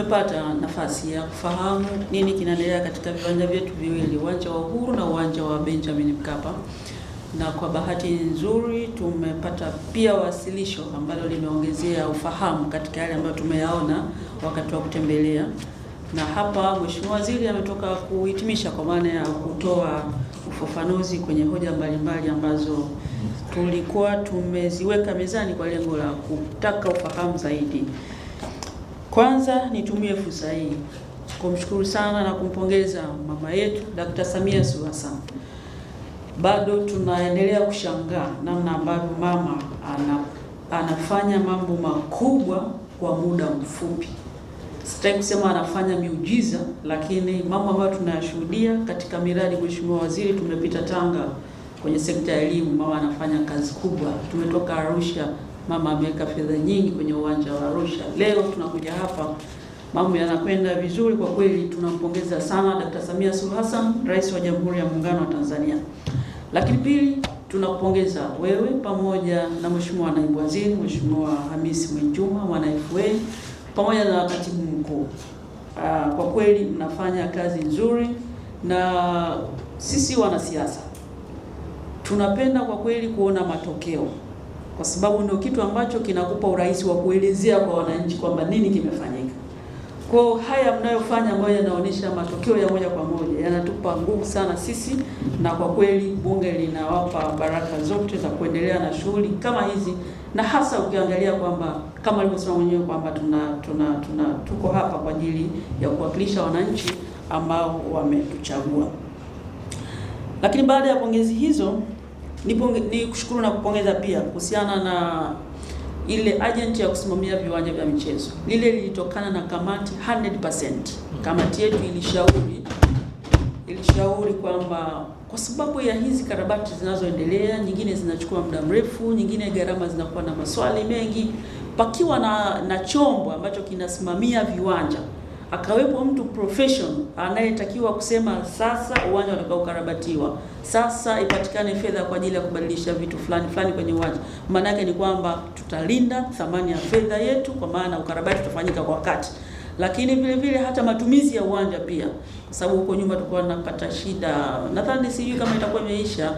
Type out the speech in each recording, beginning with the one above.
Tumepata nafasi ya kufahamu nini kinaendelea katika viwanja vyetu viwili, uwanja wa Uhuru na uwanja wa Benjamin Mkapa, na kwa bahati nzuri tumepata pia wasilisho ambalo limeongezea ufahamu katika yale ambayo tumeyaona wakati wa kutembelea. Na hapa Mheshimiwa Waziri ametoka kuhitimisha kwa maana ya kutoa ufafanuzi kwenye hoja mbalimbali ambazo tulikuwa tumeziweka mezani kwa lengo la kutaka ufahamu zaidi. Kwanza nitumie fursa hii kumshukuru sana na kumpongeza mama yetu Dr. Samia Suluhu Hassan. Bado tunaendelea kushangaa namna ambavyo mama anafanya mambo makubwa kwa muda mfupi. Sitaki kusema anafanya miujiza, lakini mambo ambayo tunayashuhudia katika miradi. Mheshimiwa Waziri, tumepita Tanga kwenye sekta ya elimu, mama anafanya kazi kubwa. Tumetoka Arusha, mama ameweka fedha nyingi kwenye uwanja wa Arusha. Leo tunakuja hapa, mambo yanakwenda vizuri kwa kweli. Tunampongeza sana Dr. Samia Suluhu Hassan, Rais wa Jamhuri ya Muungano wa Tanzania. Lakini pili, tunakupongeza wewe pamoja na Mheshimiwa Naibu Waziri, Mheshimiwa Hamisi Mwinjuma, mwana FA, pamoja na Katibu Mkuu. Kwa kweli mnafanya kazi nzuri, na sisi wanasiasa tunapenda kwa kweli kuona matokeo, kwa sababu ndio kitu ambacho kinakupa urahisi wa kuelezea kwa wananchi kwamba nini kimefanyika. Kwa haya mnayofanya ambayo yanaonyesha matokeo ya moja kwa moja yanatupa nguvu sana sisi, na kwa kweli bunge linawapa baraka zote za kuendelea na shughuli kama hizi, na hasa ukiangalia kwamba kama alivyosema mwenyewe kwamba tuko hapa kwa ajili ya kuwakilisha wananchi ambao wametuchagua. Lakini baada ya pongezi hizo, ni kushukuru na kupongeza pia kuhusiana na ile agent ya kusimamia viwanja vya michezo. Lile lilitokana na kamati 100%. Kamati yetu ilishauri kwamba kwa sababu ya hizi karabati zinazoendelea, nyingine zinachukua muda mrefu, nyingine gharama zinakuwa na maswali mengi, pakiwa na chombo ambacho kinasimamia viwanja, akawepo mtu professional anayetakiwa kusema sasa uwanja utakao karabatiwa, sasa ipatikane fedha kwa ajili ya kubadilisha vitu fulani kwenye uwanja. Maana yake ni kwamba tutalinda thamani ya fedha yetu, kwa maana ukarabati utafanyika kwa wakati. Lakini vile vile hata matumizi ya uwanja pia, kwa sababu huko nyuma tulikuwa tunapata shida, nadhani sijui kama itakuwa imeisha.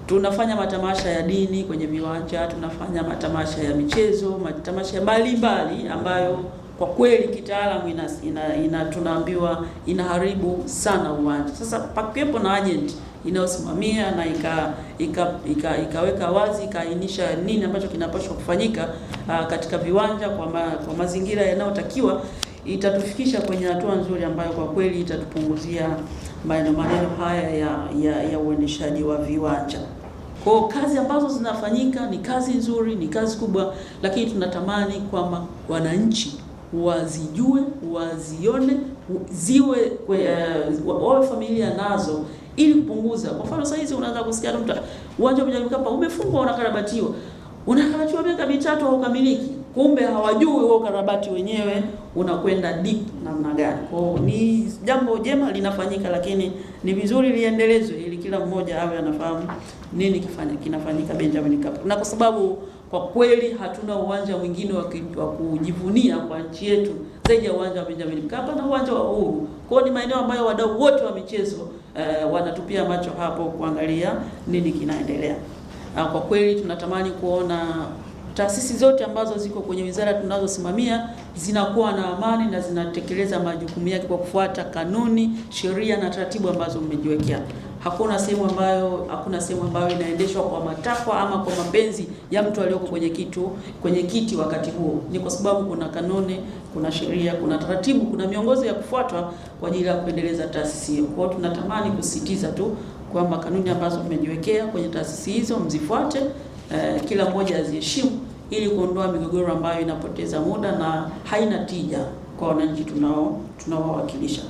Tunafanya matamasha ya dini kwenye viwanja, tunafanya matamasha ya michezo, matamasha mbalimbali ambayo kwa kweli kitaalamu tunaambiwa inaharibu sana uwanja. Sasa pakiwepo na agent inayosimamia na ikaweka wazi, ikaainisha nini ambacho kinapaswa kufanyika katika viwanja kwa mazingira yanayotakiwa, itatufikisha kwenye hatua nzuri ambayo kwa kweli itatupunguzia maneno haya ya uendeshaji wa viwanja. Kwa kazi ambazo zinafanyika ni kazi nzuri, ni kazi kubwa, lakini tunatamani kwamba wananchi wazijue, wazione, wawe familia nazo, ili kupunguza. Kwa mfano sasa hizi unaanza kusikia mtu uwanja wa Mkapa umefungwa, unakarabatiwa miaka mitatu haukamiliki, kumbe hawajui wao ukarabati wenyewe unakwenda deep namna gani. Kwa ni jambo jema linafanyika, lakini ni vizuri liendelezwe ili kila mmoja awe anafahamu nini kinafanyika Benjamin Mkapa. Na kwa sababu kwa kweli hatuna uwanja mwingine wa kujivunia kwa nchi yetu zaidi ya uwanja wa Benjamin Mkapa na uwanja wa Uhuru. Kwa ni maeneo ambayo wadau wote wa michezo wanatupia macho hapo kuangalia nini kinaendelea. Kwa kweli tunatamani kuona taasisi zote ambazo ziko kwenye wizara tunazosimamia zinakuwa na amani na zinatekeleza majukumu yake kwa kufuata kanuni, sheria na taratibu ambazo mmejiwekea. Hakuna sehemu ambayo inaendeshwa kwa matakwa ama kwa mapenzi ya mtu aliyoko kwenye kiti wakati huo. Ni kwa sababu kuna kanuni, kuna sheria, kuna taratibu, kuna miongozo ya kufuatwa kwa ajili ya kuendeleza taasisi hiyo. Kwa hiyo tunatamani kusisitiza tu kwamba kanuni ambazo mmejiwekea kwenye taasisi hizo mzifuate, kila mmoja aziheshimu, ili kuondoa migogoro ambayo inapoteza muda na haina tija kwa wananchi tunaowawakilisha.